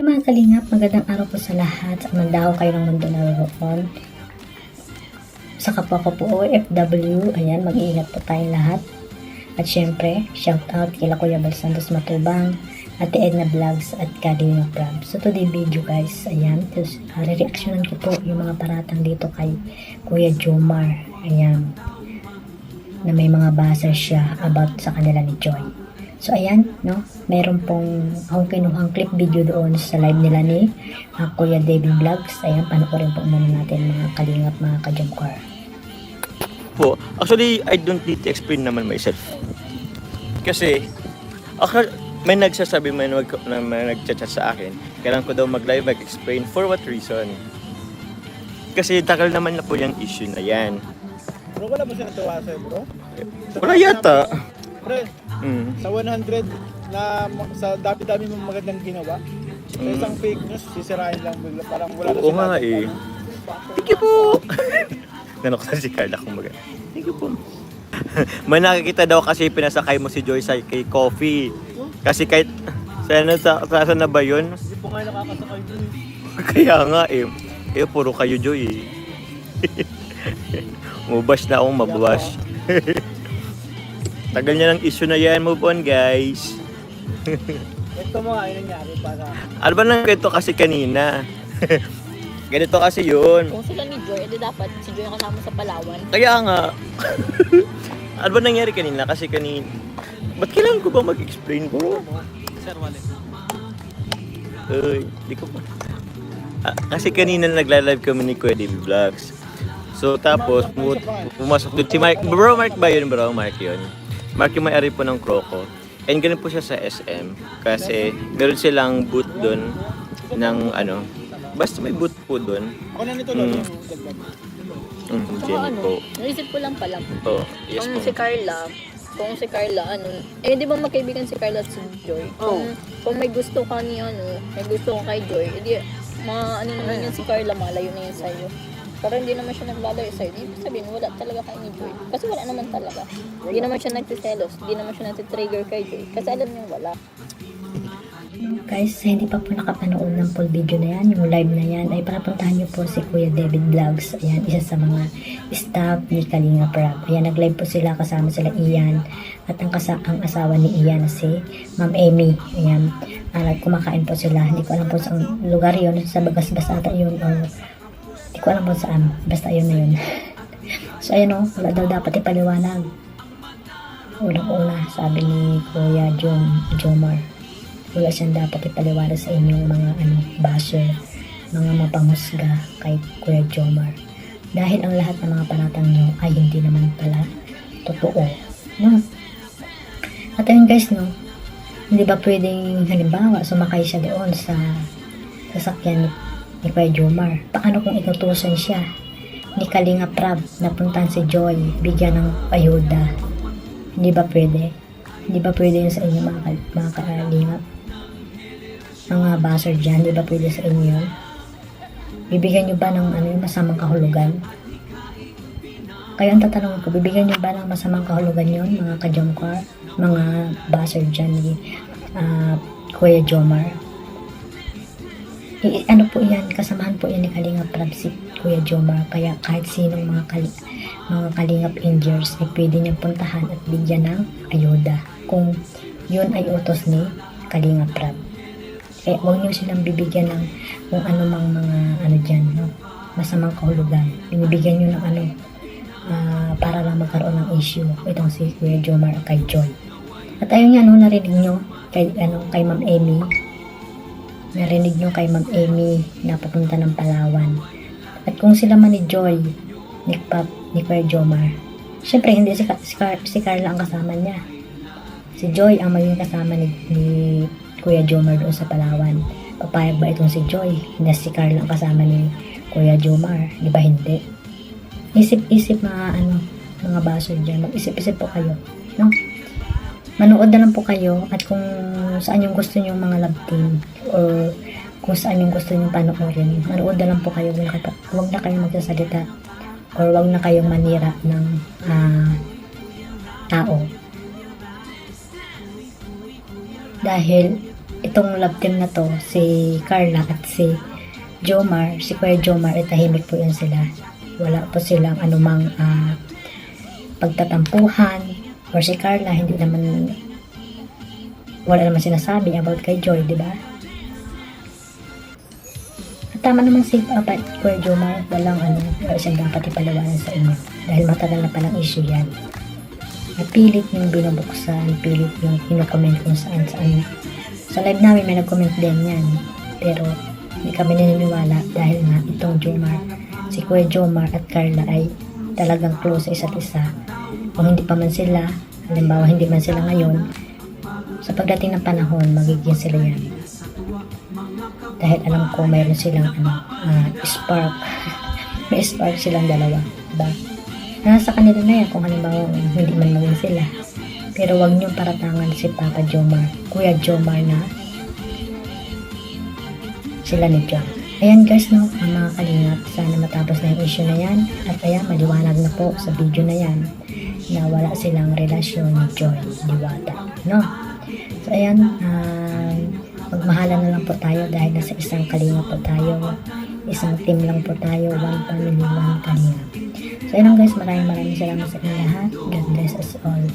Hello mga kalingap, magandang araw po sa lahat. Sa mandaho kayo ng mundo naroon. Sa kapwa ko po OFW, ayan, mag-iingat po tayong lahat. At syempre, shout out kila Kuya Bal Santos Matubang, Ate Edna Vlogs at Kalingap Prab. So today video guys, ayan, re-reactionan ko po yung mga paratang dito kay Kuya Jomar. Ayan, na may mga buzzer siya about sa kanila ni Joy. So ayan, no, mayroon pong akong kinuhang clip video doon sa live nila ni Kuya David Vlogs. Ayan, panoorin po muna natin mga kalingap, mga ka-Jomcar. Po, actually, I don't need to explain naman myself. Kasi, may nagsasabi, may nagchat sa akin, kailangan ko daw mag-live, mag-explain, for what reason? Kasi takal naman na po yung issue na yan. Bro, wala mo siya natuwa sa'yo, bro? Wala yata. Pre, sa 100 na sa dami-dami mong magandang ginawa, sa isang fake news, sisirain lang bigla. Parang wala na Oo nga eh. Thank you po! Nanoksan si Carla kung maganda. Thank you po. May nakikita daw kasi pinasakay mo si Joy sa kay Coffee. Kasi kahit saan na ba yun? Hindi po nga nakakasakay dun. Kaya nga eh. Eh puro kayo Joy eh. Mubash na akong mababash. Tagal niya ng issue na yan. Move on guys. Ito mo nga yung nangyari para... Ano ba nang kwento kasi kanina? Ganito kasi yun. Kung sila ni Joy, edi dapat si Joy ang kasama sa Palawan. Kaya nga. Ano ba nangyari kanina? Kasi kanina... Ba't kailangan ko ba mag-explain bro? Sir, wallet. Uy, di ko pa. Kasi kanina nagla-live kami ni Kuya David Vlogs. So tapos pumasok doon si Mark. Bro, Mark ba yun bro? Mark yun. Mark yung may-ari po ng Croco. And ganun po siya sa SM. Kasi meron silang booth doon ng ano. Basta may booth po doon. Ako na nito lang yung dagdag. Jenny po. Naisip ko lang pala. Oh, yes Kung po. si Carla, di ba magkaibigan si Carla at si Joy? Kung may gusto ka ni may gusto ko kay Joy, edi naman yan si Carla, malayo na yan sa'yo. Pero hindi naman siya naglalayo sa'yo. Di sabihin, wala talaga kay ni Joy. Kasi wala naman talaga. Hindi naman siya nagsiselos. Hindi naman siya nagsitrigger kay Joy. Kasi alam niyo wala. Guys, sa hindi pa po nakapanood ng full video na yan, yung live na yan, ay parapuntahan niyo po si Kuya David Vlogs. Ayan, isa sa mga staff ni Kalinga Prab. Ayan, nag-live po sila, kasama sila Ian. At ang asawa ni Ian si Ma'am Amy. Ayan, kumakain po sila. Hindi ko alam po sa lugar yun, sa Bagasbas ata yun, o hindi ko alam po saan. Basta yun na yun. So ayan o, wala daw dapat ipaliwanag. Unang-una, sabi ni Kuya Jomar. Wala siyang dapat ipaliwanag sa inyong mga basher, mga mapanghusga kay Kuya Jomar. Dahil ang lahat ng mga panatang nyo ay hindi naman pala totoo. No? At ayun guys, no, hindi ba pwedeng halimbawa sumakay siya doon sa sasakyan ni Kuya Jomar? Paano kung inutusan siya ni Kalinga Prab na puntan si Joy, bigyan ng ayuda? Hindi ba pwede? Hindi ba pwede yun sa inyo mga kalingap? Mga buzzer dyan, di ba pwede sa inyo yun? Bibigyan nyo ba ng masamang kahulugan? Kaya ang tatanungin ko, bibigyan nyo ba ng masamang kahulugan yun, mga ka-Jomcar? Mga buzzer dyan ni Kuya Jomar? Ano po yan, kasamahan po yan ni Kalingap Prab si Kuya Jomar. Kaya kahit sinong mga Kalingap Angels ay pwede niyang puntahan at bigyan ng ayuda kung yun ay utos ni Kalingap Prab. Eh, huwag niyo silang bibigyan ng kung anumang mga dyan, no? Masamang kahulugan. Binibigyan niyo ng para lang magkaroon ng issue. Itong si Kuya Jomar kay Joy. At ayun nga, narinig niyo kay Ma'am Amy. Narinig niyo kay Ma'am Amy na papunta ng Palawan. At kung sila man ni Joy, ni Kuya Jomar, syempre hindi si Carla ang kasama niya. Si Joy ang maging kasama ni Kuya Jomar doon sa Palawan. Papayag ba itong si Joy na si Carla ang kasama ni Kuya Jomar? Di ba hindi? Isip-isip mga baso dyan. Mag-isip-isip po kayo. No? Manood na lang po kayo at kung saan yung gusto nyo mga love team or kung saan yung gusto nyo panoorin, manood na lang po kayo. Huwag na kayong magsasalita or huwag na kayong manira ng tao. Dahil itong love team na to, si Carla at si Jomar, si Kuya Jomar, tahimik po yan sila. Wala po silang anumang pagtatampuhan, or si Carla hindi naman, wala naman sinasabi about kay Joy, di ba? At tama naman si Kuya Jomar, walang wala siyang dapat ipalawanan sa inyo dahil matagal na palang issue yan. At pilit yung binubuksan, pilit yung kino-comment kung saan. Sa live namin may nag-comment din yan, pero hindi kami naniniwala dahil nga itong Jomar, si Kuya Jomar at Carla ay talagang close sa isa't isa. Kung hindi pa man sila, halimbawa hindi man sila ngayon, sa pagdating ng panahon, magiging sila yan. Dahil alam ko mayroon silang spark. May spark silang dalawa, diba? Nasa kanila na yan kung halimbawa hindi man maging sila. Pero wag niyong paratangan si Papa Jomar, Kuya Jomar na sila ni John. Ayan guys, no, ang mga kalingap, sana matapos na yung issue na yan. At ayan, maliwanag na po sa video na yan na wala silang relasyon ni Joy Diwata, no? So ayan, magmahalan na lang po tayo dahil nasa isang kalingap po tayo, isang team lang po tayo, one family, one kalingap. So ayun guys, maraming salamat sa inyo lahat. God bless us all.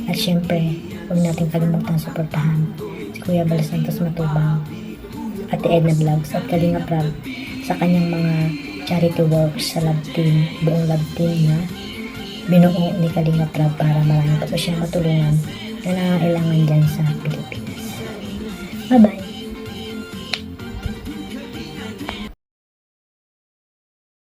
At syempre, huwag natin kalimutan suportahan si Kuya Bal Santos Matubang, Ate Edna Vlogs at Kalinga Prab sa kanyang mga charity works sa love team, buong love team na binuo ni Kalinga Prab para marami pa po siya matulungan na nangangailangan dyan sa Pilipinas. Bye-bye!